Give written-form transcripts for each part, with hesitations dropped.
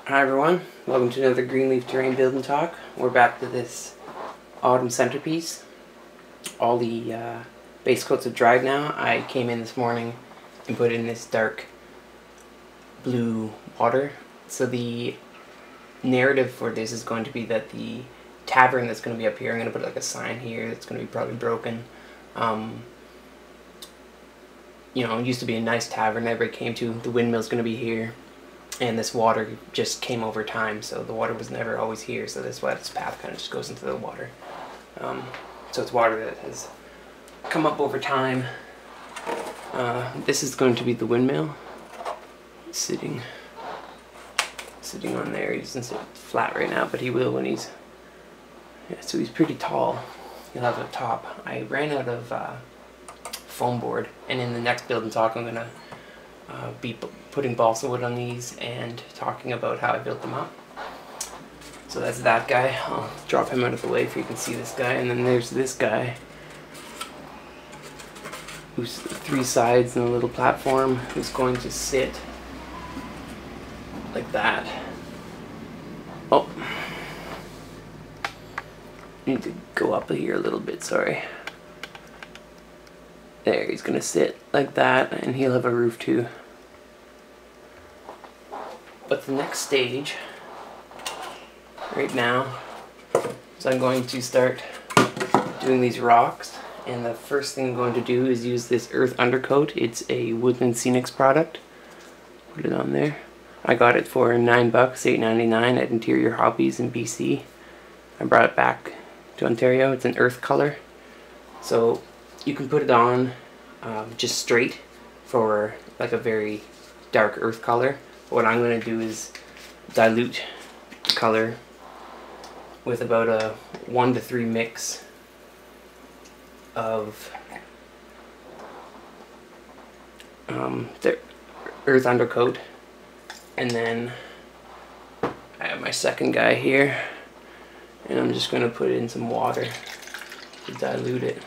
Hi everyone, welcome to another Greenleaf Terrain Build and Talk. We're back to this autumn centerpiece. All the base coats have dried now. I came in this morning and put in this dark blue water. So the narrative for this is going to be that the tavern that's going to be up here, I'm going to put like a sign here that's going to be probably broken. It used to be a nice tavern everybody came to. The windmill's going to be here. And this water just came over time, so the water was never always here, so that's why this path kind of just goes into the water. So it's water that has come up over time. This is going to be the windmill. Sitting on there. He doesn't sit flat right now, but he will when he's... Yeah, so he's pretty tall. He'll have a top. I ran out of foam board, and in the next build and talk I'm going to be putting balsa wood on these and talking about how I built them up. So that's that guy. I'll drop him out of the way so you can see this guy. And then there's this guy who's 3 sides and a little platform who's going to sit like that. Oh, need to go up here a little bit, sorry. There, he's gonna sit like that, and he'll have a roof too. But the next stage, right now, is I'm going to start doing these rocks. And the first thing I'm going to do is use this earth undercoat. It's a Woodland Scenics product. Put it on there. I got it for $9, $8.99 at Interior Hobbies in BC. I brought it back to Ontario. It's an earth color. So you can put it on just straight for like a very dark earth color. What I'm going to do is dilute the color with about a 1 to 3 mix of the earth undercoat, and then I have my second guy here, and I'm just going to put in some water to dilute it.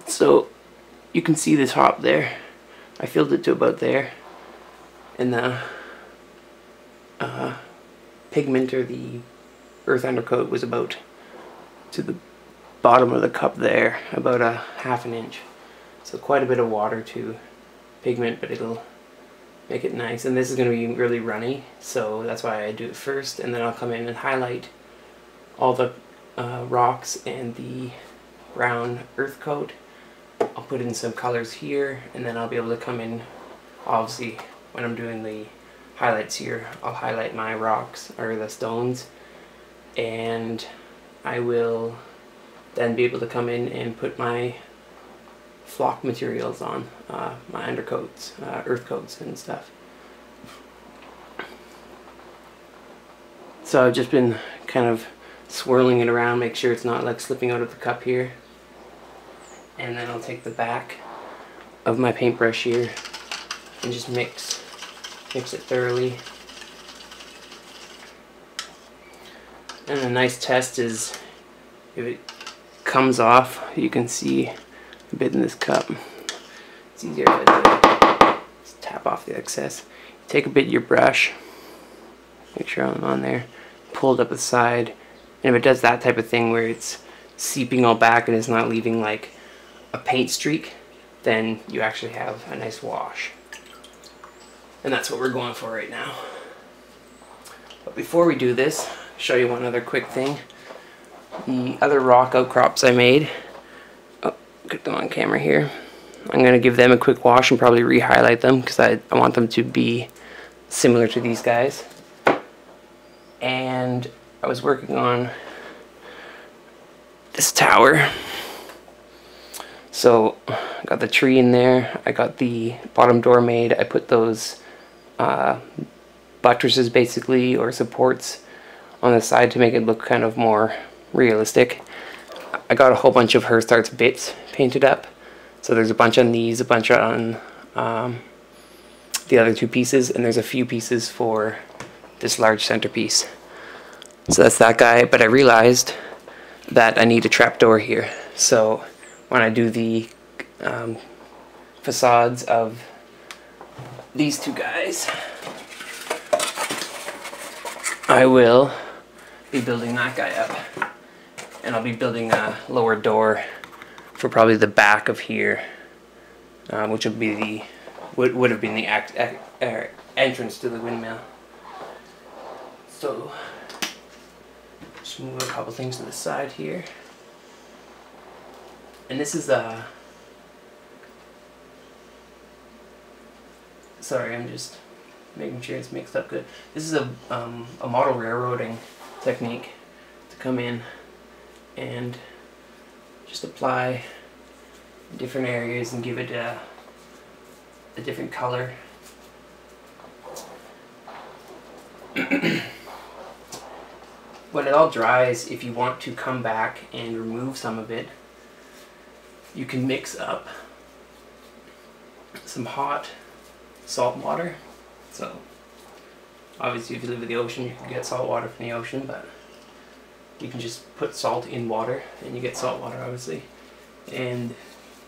So you can see the top there. I filled it to about there, and the pigment or the earth undercoat was about to the bottom of the cup there, about a ½ inch. So quite a bit of water to pigment, but it'll make it nice. And this is going to be really runny, so that's why I do it first, and then I'll come in and highlight all the rocks and the brown earth coat. I'll put in some colors here, and then I'll be able to come in, obviously when I'm doing the highlights here, I'll highlight my rocks or the stones, and I will then be able to come in and put my flock materials on, my undercoats, earth coats and stuff. So I've just been kind of swirling it around, make sure it's not like slipping out of the cup here. And then I'll take the back of my paintbrush here and just mix it thoroughly. And a nice test is if it comes off, you can see a bit in this cup. It's easier to just tap off the excess. Take a bit of your brush, make sure I'm on there, pull it up the side, and if it does that type of thing where it's seeping all back and it's not leaving like a paint streak, then you actually have a nice wash. And that's what we're going for right now. But before we do this, I'll show you one other quick thing. The other rock outcrops I made, get them on camera here. I'm going to give them a quick wash and probably re-highlight them because I want them to be similar to these guys. And I was working on this tower. So I got the tree in there, I got the bottom door made, I put those buttresses basically, or supports on the side to make it look kind of more realistic. I got a whole bunch of Hearth Arts bits painted up, so there's a bunch on these, a bunch on the other 2 pieces, and there's a few pieces for this large centerpiece. So that's that guy, but I realized that I need a trapdoor here, so when I do the facades of these two guys, I will be building that guy up, and I'll be building a lower door for probably the back of here, which would be the would have been the entrance to the windmill. So just move a couple things to the side here, and this is a. Sorry, I'm just making sure it's mixed up good. This is a model railroading technique to come in and just apply different areas and give it a different color. When it all dries, if you want to come back and remove some of it, you can mix up some hot salt water. So obviously if you live at the ocean, you can get salt water from the ocean, but you can just put salt in water and you get salt water, obviously. And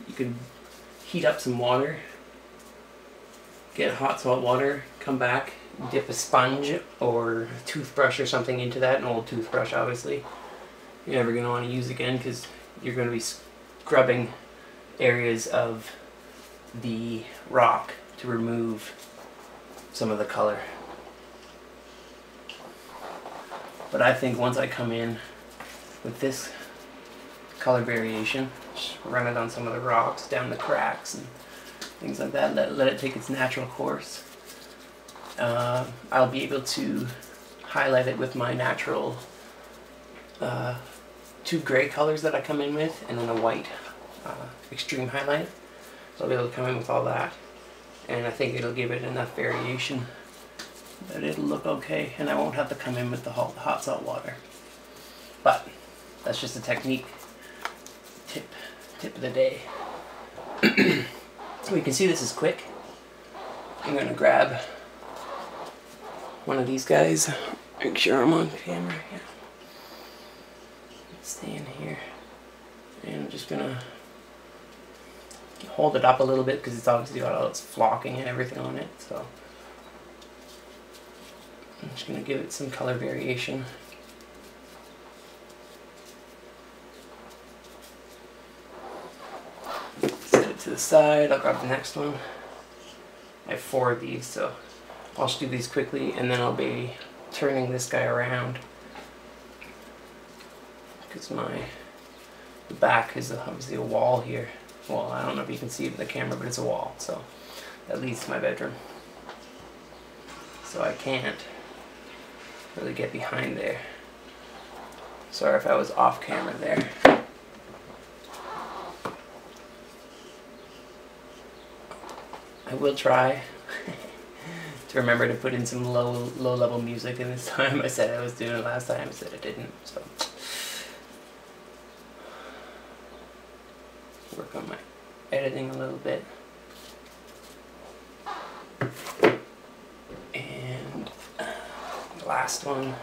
you can heat up some water, get hot salt water, come back, dip a sponge or a toothbrush or something into that, an old toothbrush obviously. You're never going to want to use again because you're going to be scrubbing areas of the rock to remove some of the color. But I think once I come in with this color variation, just run it on some of the rocks, down the cracks and things like that, let it take its natural course, I'll be able to highlight it with my natural two gray colors that I come in with, and then a white extreme highlight. So I'll be able to come in with all that, and I think it'll give it enough variation that it'll look okay, and I won't have to come in with the hot salt water. But that's just a technique tip of the day. So you can see this is quick. I'm gonna grab one of these guys, make sure I'm on camera. Yeah. Stay in here, and I'm just gonna hold it up a little bit because it's obviously got all its flocking and everything on it. So I'm just gonna give it some color variation. Set it to the side. I'll grab the next one. I have 4 of these, so I'll just do these quickly, and then I'll be turning this guy around because the back is obviously a wall here. Well, I don't know if you can see it in the camera, but it's a wall, so that leads to my bedroom. So I can't really get behind there. Sorry if I was off camera there. I will try to remember to put in some low level music, and this time I said I was doing it last time, I said I didn't, so work on my editing a little bit. And the last one,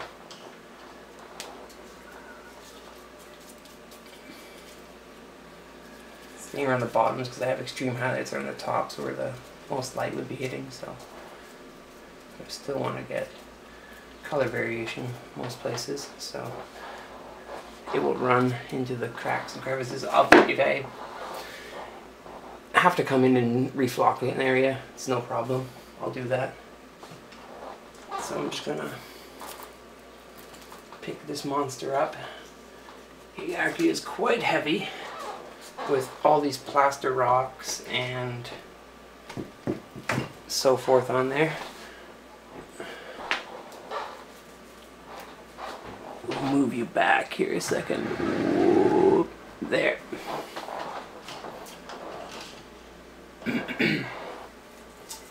staying around the bottoms because I have extreme highlights on the tops where the most light would be hitting, so I still want to get color variation most places, so it will run into the cracks and crevices. If I have to come in and reflock an area, it's no problem, I'll do that. So I'm just gonna pick this monster up. He actually is quite heavy with all these plaster rocks and so forth on there. We'll move you back here a second. Whoop, there.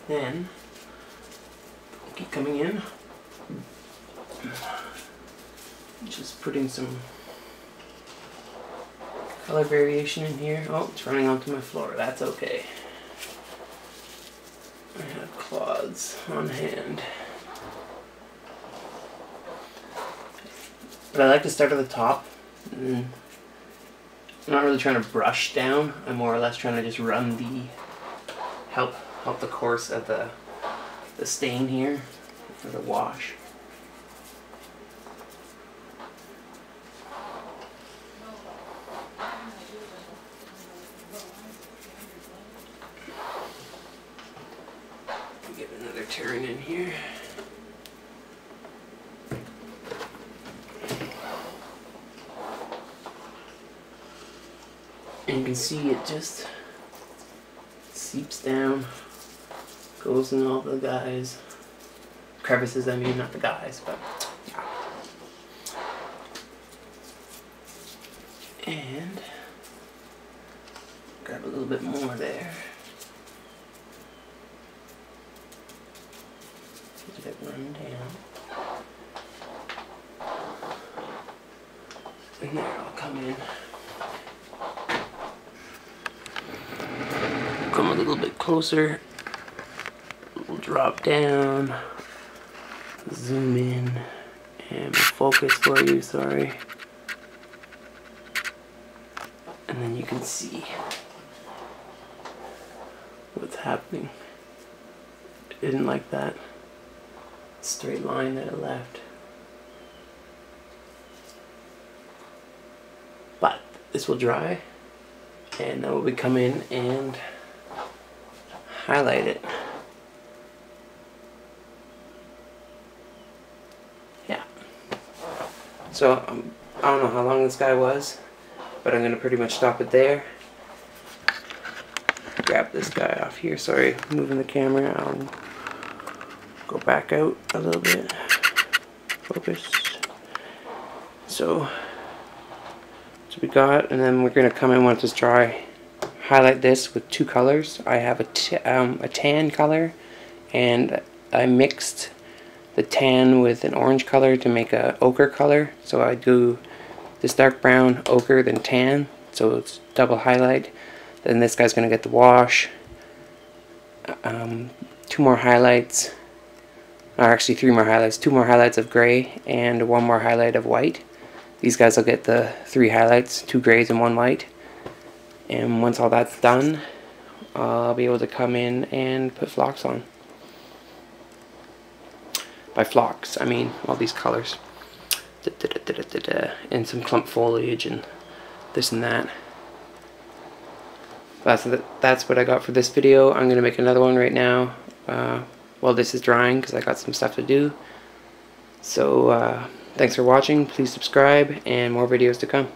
Then keep coming in. Just putting some color variation in here. Oh, it's running onto my floor. That's okay. I have cloths on hand. But I like to start at the top. I'm not really trying to brush down. I'm more or less trying to just run help the course of the stain here for the wash. Get another turn in here. And you can see it just seeps down, goes in all the guys, crevices, I mean, not the guys, but yeah. And grab a little bit more there. Let it run down. And there I'll come in. Come a little bit closer. We'll drop down. Zoom in. And we'll focus for you, sorry. And then you can see what's happening. I didn't like that straight line that it left. But this will dry, and then we'll come in and highlight it. Yeah. So I don't know how long this guy was, but I'm gonna pretty much stop it there. Grab this guy off here. Sorry, moving the camera. I'll go back out a little bit. Focus. So we got, and then we're gonna come in once it's dry. Highlight this with two colors. I have a tan color, and I mixed the tan with an orange color to make a ochre color. So I do this dark brown, ochre, then tan. So it's double highlight. Then this guy's gonna get the wash. Two more highlights, or actually three more highlights. Two more highlights of gray and one more highlight of white. These guys will get the three highlights, two grays and one white. And once all that's done, I'll be able to come in and put flocks on. By flocks, I mean all these colors. And some clump foliage and this and that. That's what I got for this video. I'm going to make another one right now. While this is drying, because I got some stuff to do. So, thanks for watching. Please subscribe, and more videos to come.